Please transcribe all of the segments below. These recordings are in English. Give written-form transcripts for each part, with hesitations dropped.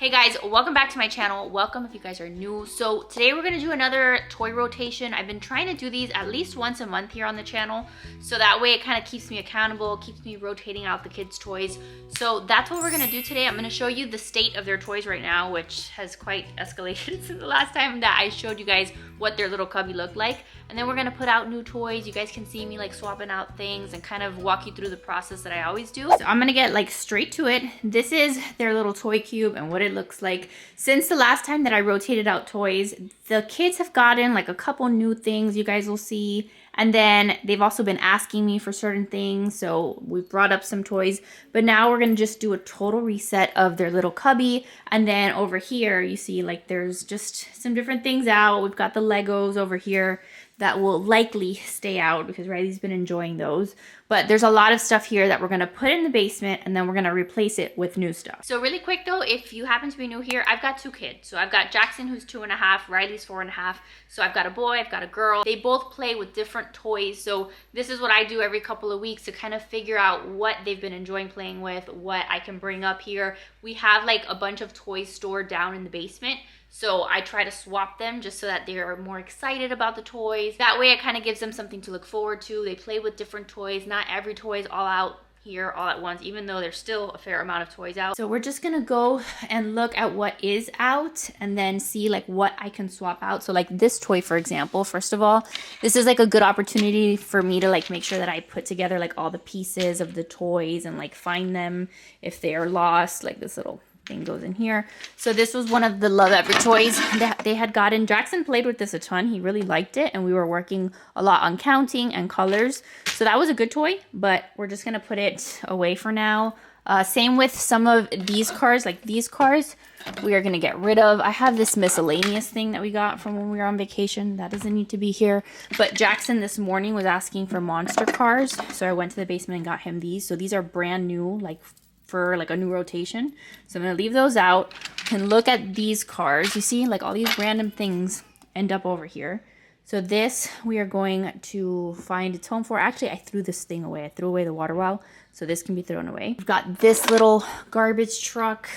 Hey guys, welcome back to my channel. Welcome if you guys are new. So today we're gonna do another toy rotation. I've been trying to do these at least once a month here on the channel, so that way it kind of keeps me accountable, keeps me rotating out the kids' toys. So that's what we're gonna do today. I'm gonna show you the state of their toys right now, which has quite escalated since the last time that I showed you guys what their little cubby looked like. And then we're gonna put out new toys. You guys can see me like swapping out things and kind of walk you through the process that I always do. So I'm gonna get like straight to it. This is their little toy cube and what it looks like. Since the last time that I rotated out toys, the kids have gotten like a couple new things you guys will see. And then they've also been asking me for certain things. So we brought up some toys, but now we're gonna just do a total reset of their little cubby. And then over here, you see like there's just some different things out. We've got the Legos over here that will likely stay out because Riley's been enjoying those. But there's a lot of stuff here that we're gonna put in the basement and then we're gonna replace it with new stuff. So really quick though, if you happen to be new here, I've got two kids. So I've got Jackson, who's 2.5, Riley's 4.5. So I've got a boy, I've got a girl. They both play with different toys. So this is what I do every couple of weeks to kind of figure out what they've been enjoying playing with, what I can bring up here. We have like a bunch of toys stored down in the basement. So I try to swap them just so that they're more excited about the toys. That way it kind of gives them something to look forward to. They play with different toys. Not every toy is all out here all at once, even though there's still a fair amount of toys out. So we're just gonna go and look at what is out and then see like what I can swap out. So like this toy, for example, first of all, this is like a good opportunity for me to like make sure that I put together like all the pieces of the toys and like find them if they are lost. Like this little thing goes in here. So this was one of the Love Ever toys that they had gotten. Jackson played with this a ton. He really liked it, and we were working a lot on counting and colors. So that was a good toy, but we're just gonna put it away for now. Same with some of these cars, like these cars, we are gonna get rid of. I have this miscellaneous thing that we got from when we were on vacation. That doesn't need to be here. But Jackson this morning was asking for monster cars, so I went to the basement and got him these. So these are brand new, like for like a new rotation. So I'm gonna leave those out and look at these cars. You see like all these random things end up over here. So this we are going to find its home for. Actually, I threw this thing away. I threw away the water well, so this can be thrown away. We've got this little garbage truck,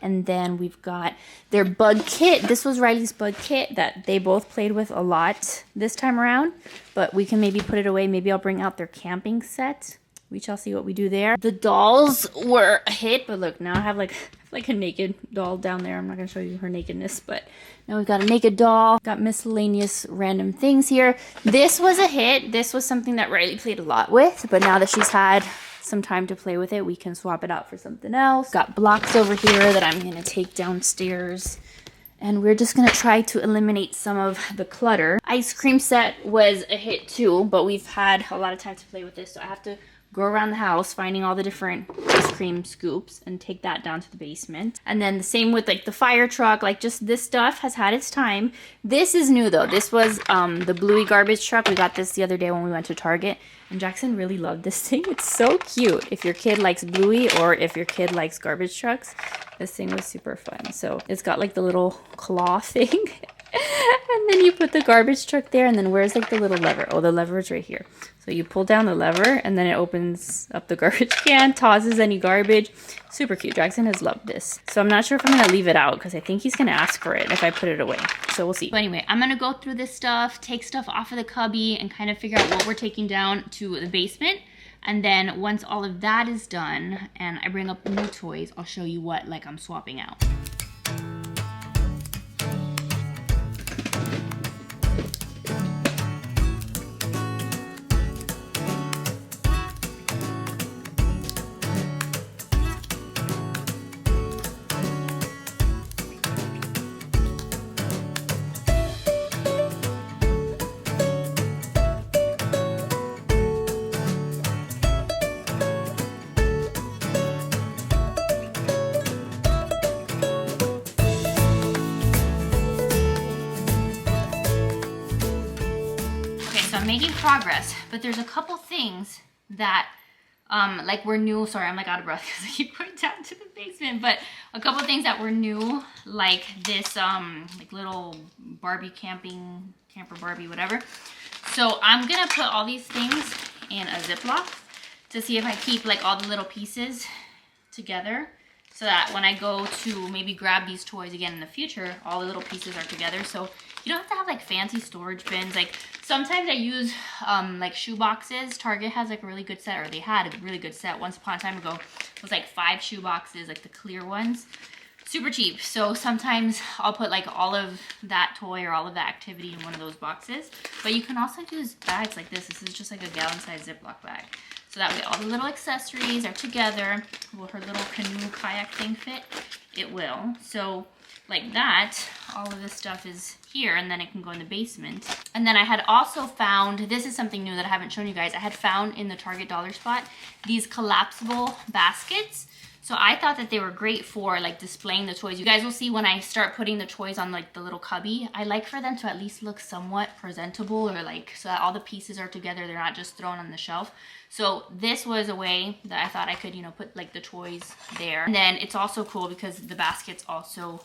and then we've got their bug kit. This was Riley's bug kit that they both played with a lot this time around, but we can maybe put it away. Maybe I'll bring out their camping set. We shall see what we do there. The dolls were a hit, but look, now I have like a naked doll down there. I'm not gonna show you her nakedness, but now we've got a naked doll. Got miscellaneous random things here. This was a hit. This was something that Riley played a lot with, but now that she's had some time to play with it, we can swap it out for something else. Got blocks over here that I'm gonna take downstairs. And we're just gonna try to eliminate some of the clutter. Ice cream set was a hit too, but we've had a lot of time to play with this, so I have to go around the house finding all the different ice cream scoops and take that down to the basement. And then the same with like the fire truck, like just this stuff has had its time. This is new though. This was the Bluey garbage truck. We got this the other day when we went to Target, and Jackson really loved this thing. It's so cute. If your kid likes Bluey or if your kid likes garbage trucks, this thing was super fun. So it's got like the little claw thing. And then you put the garbage truck there, and then where's like the little lever? Oh, the lever is right here. So you pull down the lever and then it opens up the garbage can, tosses any garbage. Super cute. Jackson has loved this. So I'm not sure if I'm gonna leave it out because I think he's gonna ask for it if I put it away. So we'll see. But anyway, I'm gonna go through this stuff, take stuff off of the cubby and kind of figure out what we're taking down to the basement. And then once all of that is done and I bring up new toys, I'll show you what like I'm swapping out. I'm making progress, but there's a couple things that like were new. Sorry, I'm like out of breath because I keep going down to the basement, but a couple things that were new, like this like little Barbie camper Barbie, whatever. So I'm gonna put all these things in a Ziploc to see if I keep like all the little pieces together. so that when I go to maybe grab these toys again in the future, all the little pieces are together. So you don't have to have like fancy storage bins. Like sometimes I use like shoe boxes. Target has like a really good set, or they had a really good set once upon a time ago. It was like 5 shoe boxes, like the clear ones. Super cheap. So sometimes I'll put like all of that toy or all of that activity in one of those boxes. But you can also use bags like this. This is just like a gallon-sized Ziploc bag. So that way all the little accessories are together. Will her little canoe kayak thing fit? It will. So like that, all of this stuff is here, and then it can go in the basement. And then I had also found, this is something new that I haven't shown you guys, I had found in the Target dollar spot, these collapsible baskets. So I thought that they were great for like displaying the toys. You guys will see when I start putting the toys on like the little cubby, I like for them to at least look somewhat presentable, or like so that all the pieces are together, they're not just thrown on the shelf. So this was a way that I thought I could, you know, put like the toys there. And then it's also cool because the baskets also,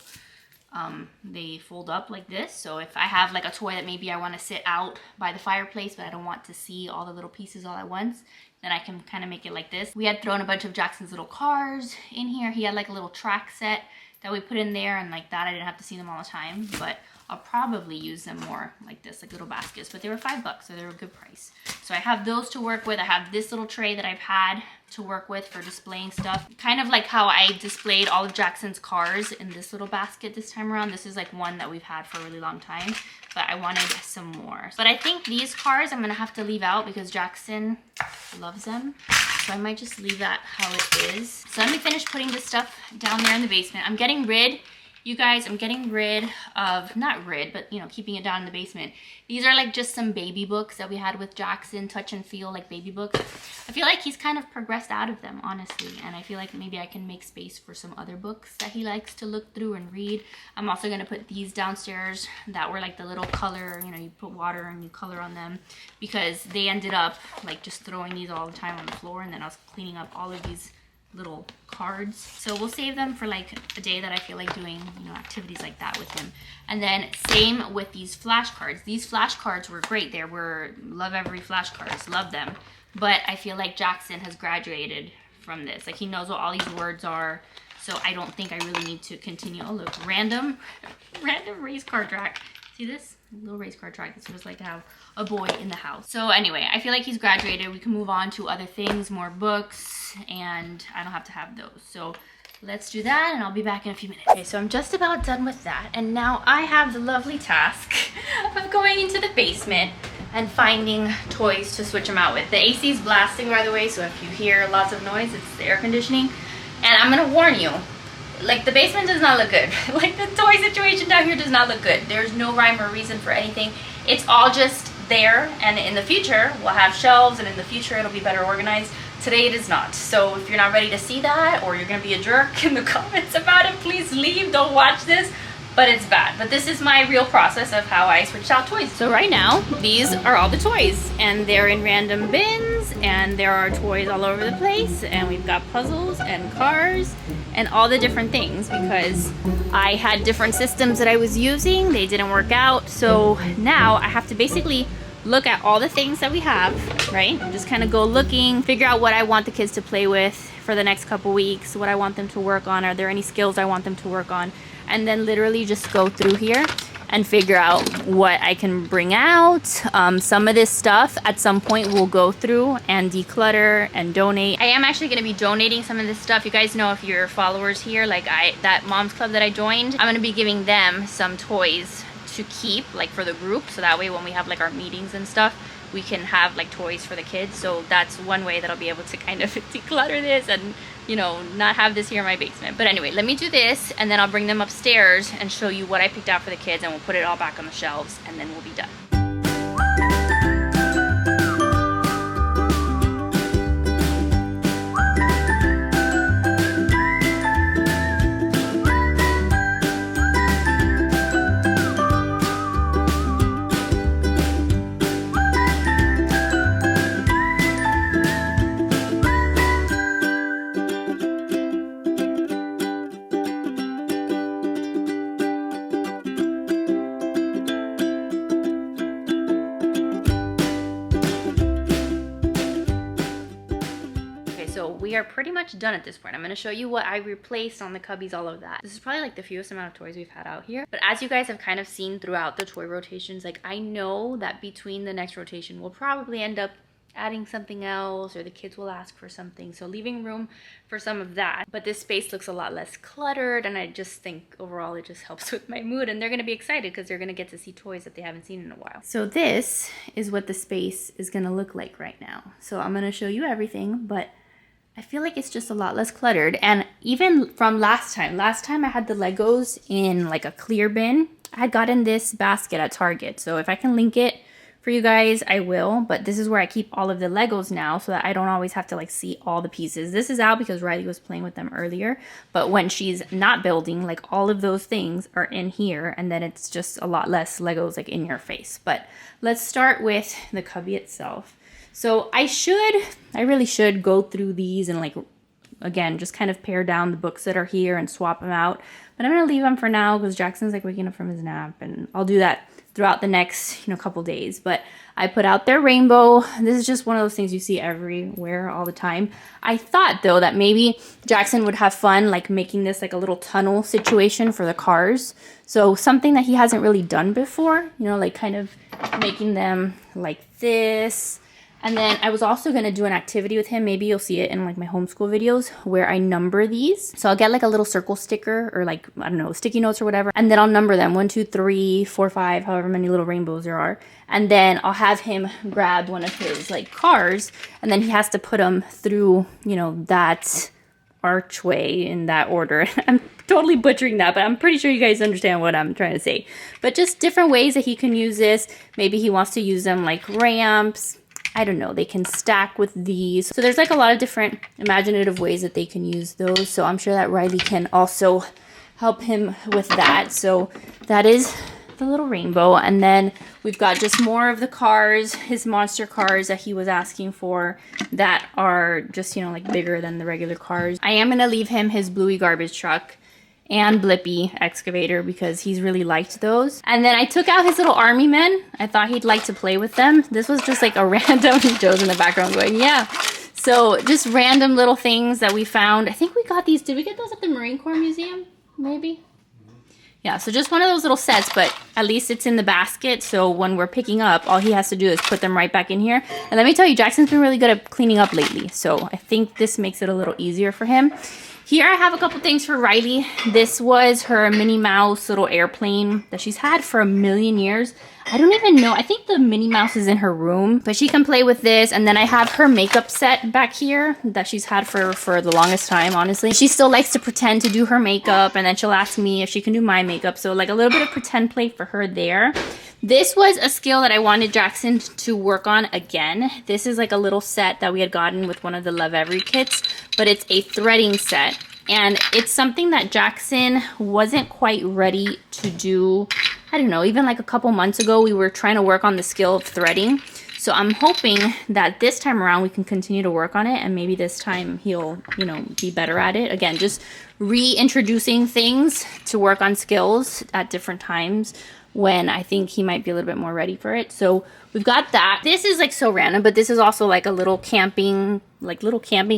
they fold up like this. So if I have like a toy that maybe I want to sit out by the fireplace, but I don't want to see all the little pieces all at once, then I can kind of make it like this. We had thrown a bunch of Jackson's little cars in here. He had like a little track set that we put in there, and like that I didn't have to see them all the time, but I'll probably use them more like this, like little baskets. But they were $5, so they were a good price. So I have those to work with. I have this little tray that I've had to work with for displaying stuff. Kind of like how I displayed all of Jackson's cars in this little basket this time around. This is like one that we've had for a really long time, but I wanted some more. But I think these cars I'm gonna have to leave out because Jackson loves them. So I might just leave that how it is. So let me finish putting this stuff down there in the basement. I'm getting rid, you guys, I'm getting rid of, not rid, but you know, keeping it down in the basement. These are like just some baby books that we had with Jackson, touch and feel, like baby books. I feel like he's kind of progressed out of them, honestly. And I feel like maybe I can make space for some other books that he likes to look through and read. I'm also gonna put these downstairs that were like the little color, you know, you put water and you color on them, because they ended up like just throwing these all the time on the floor, and then I was cleaning up all of these little cards. So we'll save them for like a day that I feel like doing, you know, activities like that with him. And then same with these flashcards. These flashcards were great. They were love every flashcards, love them. But I feel like Jackson has graduated from this. Like he knows what all these words are. So I don't think I really need to continue. Oh look, random race car track. See this? Little race car track. It's just like to have a boy in the house. So anyway, I feel like he's graduated. We can move on to other things, more books, and I don't have to have those. So let's do that, and I'll be back in a few minutes. Okay, so I'm just about done with that, and now I have the lovely task of going into the basement and finding toys to switch them out with. The AC is blasting, by the way, so if you hear lots of noise, it's the air conditioning. And I'm gonna warn you, like the basement does not look good. Like the toy situation down here does not look good. There's no rhyme or reason for anything. It's all just there, and in the future we'll have shelves, and in the future it'll be better organized. Today it is not. So if you're not ready to see that, or you're gonna be a jerk in the comments about it, please leave, don't watch this. But it's bad. But this is my real process of how I switched out toys. So right now, these are all the toys, and they're in random bins, and there are toys all over the place, and we've got puzzles and cars and all the different things, because I had different systems that I was using. They didn't work out. So now I have to basically look at all the things that we have, right? Just kind of go looking, figure out what I want the kids to play with for the next couple weeks, what I want them to work on, are there any skills I want them to work on, and then literally just go through here and figure out what I can bring out. Some of this stuff at some point we'll go through and declutter and donate. I am actually gonna be donating some of this stuff. You guys know, if you're followers here, like that mom's club that I joined, I'm gonna be giving them some toys to keep, like for the group, so that way when we have like our meetings and stuff, we can have like toys for the kids. So that's one way that I'll be able to kind of declutter this and, you know, not have this here in my basement. But anyway, let me do this, and then I'll bring them upstairs and show you what I picked out for the kids, and we'll put it all back on the shelves, and then we'll be done. so we are pretty much done at this point. I'm gonna show you what I replaced on the cubbies, all of that. This is probably like the fewest amount of toys we've had out here. But as you guys have kind of seen throughout the toy rotations, like I know that between the next rotation, we'll probably end up adding something else, or the kids will ask for something, so leaving room for some of that. But this space looks a lot less cluttered, and I just think overall it just helps with my mood, and they're gonna be excited because they're gonna get to see toys that they haven't seen in a while. So this is what the space is gonna look like right now. So I'm gonna show you everything, but I feel like it's just a lot less cluttered. And even from last time I had the Legos in like a clear bin. I had gotten this basket at Target, so if I can link it for you guys, I will. But this is where I keep all of the Legos now, so that I don't always have to like see all the pieces. This is out because Riley was playing with them earlier, but when she's not building, like all of those things are in here, and then it's just a lot less Legos like in your face. But let's start with the cubby itself. So I really should go through these and like, again, just kind of pare down the books that are here and swap them out. But I'm gonna leave them for now because Jackson's like waking up from his nap, and I'll do that throughout the next, couple days. But I put out their rainbow. This is just one of those things you see everywhere all the time. I thought though that maybe Jackson would have fun like making this like a little tunnel situation for the cars. So something that he hasn't really done before, like kind of making them like this. And then I was also going to do an activity with him. Maybe you'll see it in like my homeschool videos where I number these. So I'll get like a little circle sticker or like, I don't know, sticky notes or whatever. And then I'll number them 1, 2, 3, 4, 5, however many little rainbows there are. And then I'll have him grab one of his like cars, and then he has to put them through, that archway in that order. I'm totally butchering that, but I'm pretty sure you guys understand what I'm trying to say. But just different ways that he can use this. Maybe he wants to use them like ramps. I don't know, they can stack with these. So there's like a lot of different imaginative ways that they can use those. So I'm sure that Riley can also help him with that. So that is the little rainbow. And then we've got just more of the cars, his monster cars that he was asking for, that are just, like bigger than the regular cars. I am going to leave him his Bluey garbage truck and Blippi excavator because he's really liked those. And then I took out his little army men. I thought he'd like to play with them. This was just like a random, Joe's in the background going, yeah. So just random little things that we found. I think we got these, did we get those at the Marine Corps Museum? Maybe? Yeah, so just one of those little sets, but at least it's in the basket. So when we're picking up, all he has to do is put them right back in here. And let me tell you, Jackson's been really good at cleaning up lately. So I think this makes it a little easier for him. Here I have a couple things for Riley. This was her Minnie Mouse little airplane that she's had for a million years. I don't even know. I think the Minnie Mouse is in her room, but she can play with this. And then I have her makeup set back here that she's had for the longest time, honestly. She still likes to pretend to do her makeup, and then she'll ask me if she can do my makeup. So like a little bit of pretend play for her there. This was a skill that I wanted Jackson to work on again. This is like a little set that we had gotten with one of the Love Every kits, but it's a threading set. And it's something that Jackson wasn't quite ready to do. I don't know, even like a couple months ago, we were trying to work on the skill of threading. So I'm hoping that this time around we can continue to work on it, and maybe this time he'll, be better at it. Again, just reintroducing things to work on skills at different times when I think he might be a little bit more ready for it. So we've got that. This is like so random, but this is also like a little camping,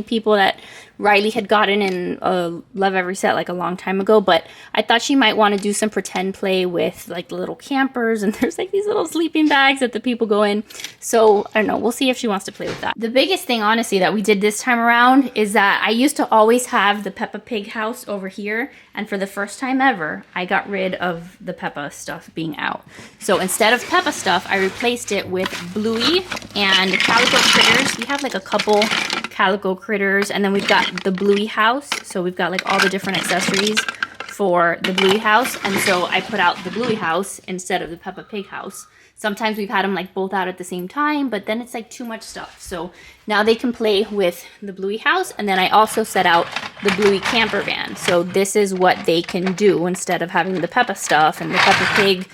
people that Riley had gotten in a Love Every set like a long time ago. But I thought she might want to do some pretend play with like the little campers, and there's like these little sleeping bags that the people go in. So I don't know, we'll see if she wants to play with that. The biggest thing honestly that we did this time around is that I used to always have the Peppa Pig house over here, and for the first time ever I got rid of the Peppa stuff being out. So instead of Peppa stuff, I replaced it with Bluey and Calico Critters. We have like a couple Calico Critters, and then we've got the Bluey house. So we've got like all the different accessories for the Bluey house, and so I put out the Bluey house instead of the Peppa Pig house. Sometimes we've had them like both out at the same time, but then it's like too much stuff. So now they can play with the Bluey house, and then I also set out the Bluey camper van. So this is what they can do instead of having the Peppa stuff and the Peppa Pig,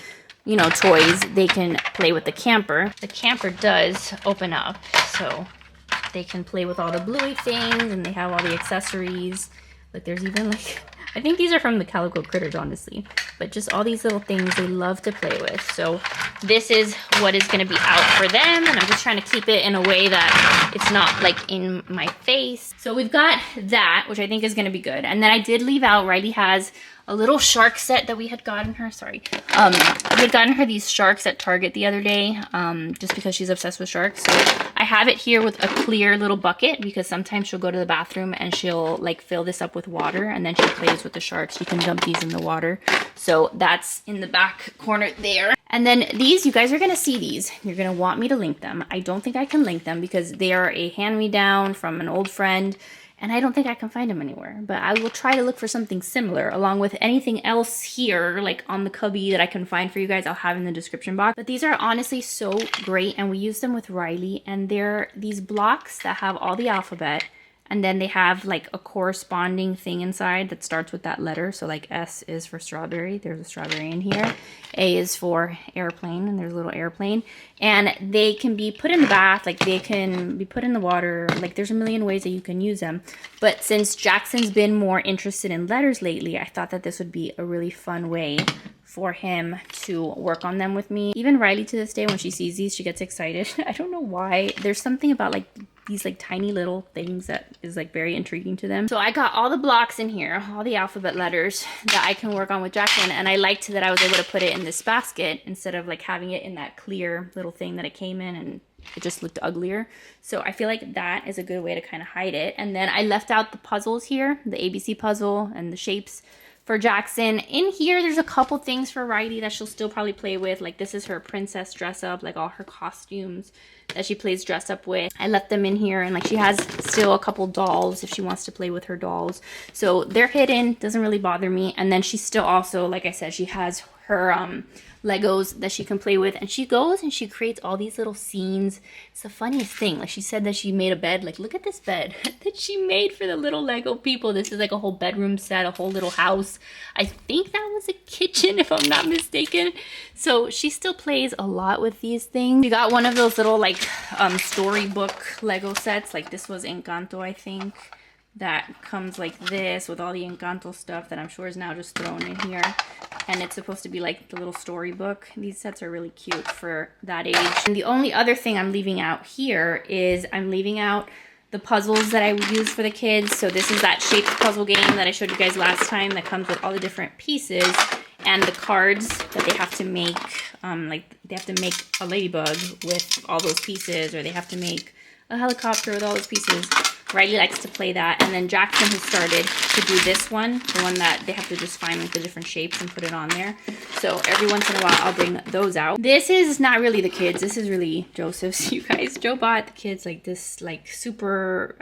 toys. They can play with the camper. The camper does open up, so they can play with all the Bluey things, and they have all the accessories. Like there's even like I think these are from the Calico Critters, honestly. But just all these little things they love to play with. So this is what is going to be out for them. And I'm just trying to keep it in a way that it's not like in my face. So we've got that, which I think is going to be good. And then I did leave out, Riley has a little shark set that we had gotten her, we had gotten her these sharks at Target the other day, just because she's obsessed with sharks. So I have it here with a clear little bucket, because sometimes she'll go to the bathroom and she'll like fill this up with water, and then she plays with the sharks. You can dump these in the water. So that's in the back corner there. And then these, you guys are gonna see these. You're gonna want me to link them. I don't think I can link them because they are a hand-me-down from an old friend, and I don't think I can find them anywhere. But I will try to look for something similar, along with anything else here, like on the cubby, that I can find for you guys. I'll have in the description box. But these are honestly so great, and we use them with Riley, and they're these blocks that have all the alphabet, and then they have like a corresponding thing inside that starts with that letter. So like S is for strawberry. There's a strawberry in here. A is for airplane, and there's a little airplane. And they can be put in the bath, like they can be put in the water. Like there's a million ways that you can use them. But since Jackson's been more interested in letters lately, I thought that this would be a really fun way for him to work on them with me. Even Riley, to this day, when she sees these, she gets excited. I don't know why. There's something about like these like tiny little things that is like very intriguing to them. So I got all the blocks in here, all the alphabet letters that I can work on with Jackson, and I liked that I was able to put it in this basket instead of like having it in that clear little thing that it came in, and it just looked uglier. So I feel like that is a good way to kind of hide it. And then I left out the puzzles here, the ABC puzzle and the shapes for Jackson. In here, there's a couple things for Riley that she'll still probably play with. Like this is her princess dress up, like all her costumes that she plays dress up with. I left them in here, and like she has still a couple dolls if she wants to play with her dolls. So they're hidden, doesn't really bother me. And then she still also, like I said, she has her Legos that she can play with, and she goes and she creates all these little scenes. It's the funniest thing. Like she said that she made a bed. Like look at this bed that she made for the little Lego people. This is like a whole bedroom set, a whole little house. I think that was a kitchen if I'm not mistaken. So she still plays a lot with these things. We got one of those little like storybook Lego sets. Like this was Encanto, I think, that comes like this with all the Encanto stuff that I'm sure is now just thrown in here. And it's supposed to be like the little storybook. These sets are really cute for that age. And the only other thing I'm leaving out here is I'm leaving out the puzzles that I use for the kids. So this is that shaped puzzle game that I showed you guys last time that comes with all the different pieces and the cards that they have to make. Like they have to make a ladybug with all those pieces, or they have to make a helicopter with all those pieces. Riley likes to play that. And then Jackson has started to do this one, the one that they have to just find like the different shapes and put it on there. So every once in a while I'll bring those out. This is not really the kids, this is really Joseph's, you guys. Joe bought the kids like this like super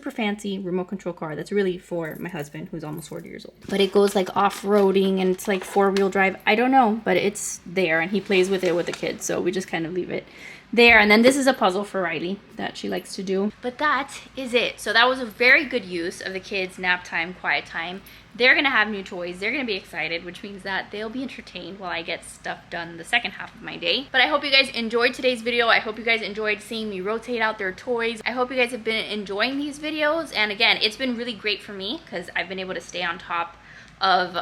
fancy remote control car that's really for my husband, who's almost 40 years old. But it goes like off-roading, and it's like 4-wheel drive. I don't know, but it's there, and he plays with it with the kids, so we just kind of leave it there. And then this is a puzzle for Riley that she likes to do. But that is it. So that was a very good use of the kids' nap time, quiet time. They're gonna have new toys. They're gonna be excited, which means that they'll be entertained while I get stuff done the second half of my day. But I hope you guys enjoyed today's video. I hope you guys enjoyed seeing me rotate out their toys. I hope you guys have been enjoying these videos. And again, it's been really great for me because I've been able to stay on top of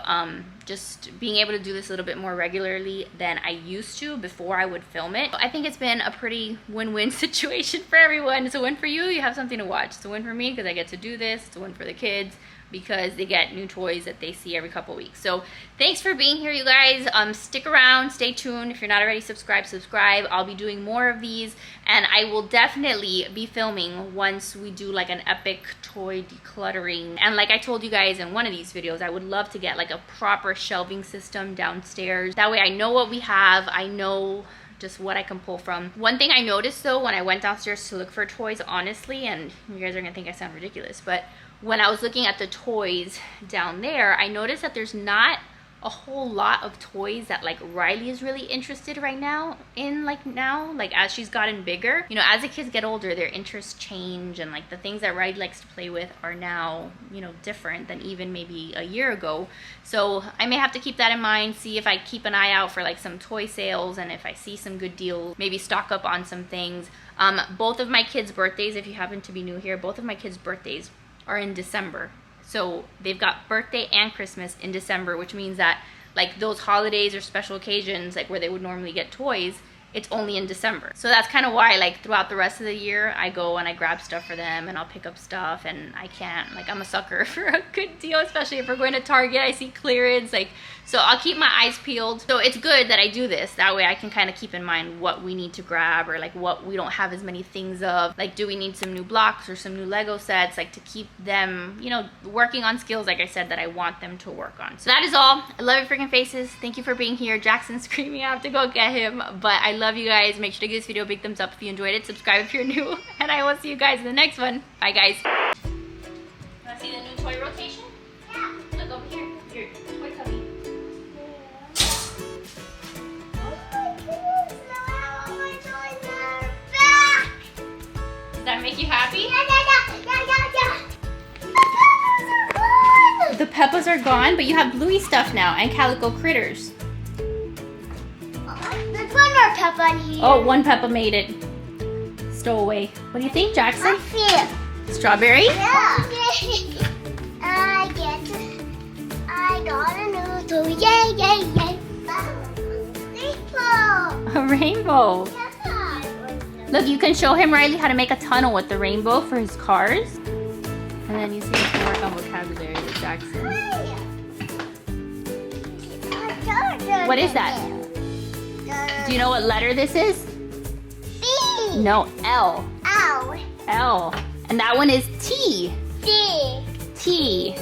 just being able to do this a little bit more regularly than I used to before I would film it. I think it's been a pretty win-win situation for everyone. It's a win for you, you have something to watch. It's a win for me because I get to do this. It's a win for the kids because they get new toys that they see every couple weeks. So thanks for being here, you guys. Stick around, stay tuned. If you're not already subscribed, subscribe. I'll be doing more of these, and I will definitely be filming once we do like an epic toy decluttering. And like I told you guys in one of these videos, I would love to get like a proper shelving system downstairs. That way I know what we have, I know just what I can pull from. One thing I noticed though when I went downstairs to look for toys, honestly, and you guys are gonna think I sound ridiculous, but when I was looking at the toys down there, I noticed that there's not a whole lot of toys that like Riley is really interested right now in, like now, like as she's gotten bigger. You know, as the kids get older, their interests change, and like the things that Riley likes to play with are now, you know, different than even maybe a year ago. So I may have to keep that in mind, see if I keep an eye out for like some toy sales, and if I see some good deals, maybe stock up on some things. Both of my kids' birthdays, if you happen to be new here, both of my kids' birthdays are in December. So they've got birthday and Christmas in December, which means that like those holidays or special occasions, like where they would normally get toys, it's only in December. So that's kind of why like throughout the rest of the year, I go and I grab stuff for them and I'll pick up stuff, and I can't, like I'm a sucker for a good deal, especially if we're going to Target, I see clearance, like, so I'll keep my eyes peeled. So it's good that I do this. That way I can kind of keep in mind what we need to grab, or like what we don't have as many things of. Like, do we need some new blocks or some new Lego sets, like to keep them, you know, working on skills, like I said, that I want them to work on. So that is all. I love your freaking faces. Thank you for being here. Jackson's screaming, I have to go get him. But I love you guys. Make sure to give this video a big thumbs up if you enjoyed it. Subscribe if you're new. And I will see you guys in the next one. Bye, guys. Want to see the new toy rotation? Yeah. Look over here. Your toy cubby. Does that make you happy? Yeah. The Peppas are gone, but you have Bluey stuff now and Calico Critters. There's one more Peppa in here. Oh, one Peppa made it. Stowaway. What do you think, Jackson? I feel. Strawberry? Yeah. I got a new toy. Yay, yay, yay. Rainbow. A rainbow. Yeah. Look, you can show him, Riley, how to make a tunnel with the rainbow for his cars. And then you see you can work on vocabulary with Jackson. What is that? Do you know what letter this is? B. No, L. Ow. L. And that one is T. D. T.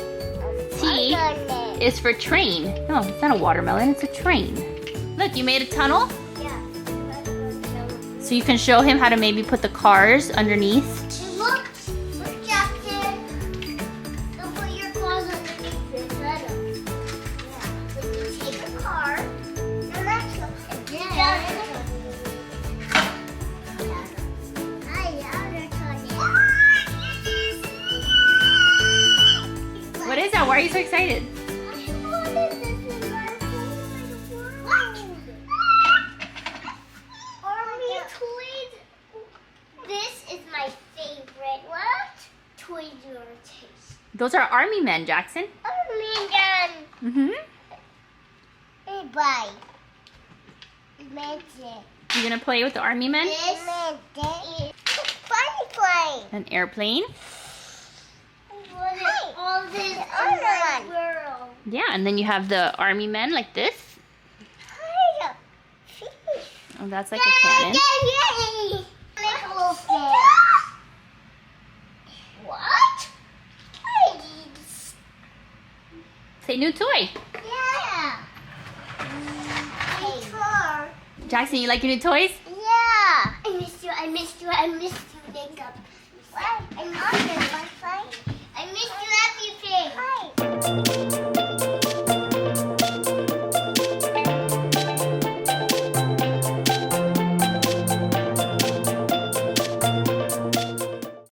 T is for train. No, it's not a watermelon, it's a train. Look, you made a tunnel? So you can show him how to maybe put the cars underneath. Look, Jackson. Don't put your cars underneath this tunnel. Yeah. When you take a car, the next one. What is that? Why are you so excited? Those are army men, Jackson. Army men. Mm-hmm. Hey, bye. Magic. You gonna play with the army men? This is funny plane. An airplane? All this other world. Yeah, and then you have the army men like this. Oh, that's like a cannon. Yay! Make a little fish. What? Say new toy. Yeah. Hey, car. Jackson, you like your new toys? Yeah. I missed you. I missed you. I missed you. Makeup. What? I'm not in my phone. I missed you everything. Hi.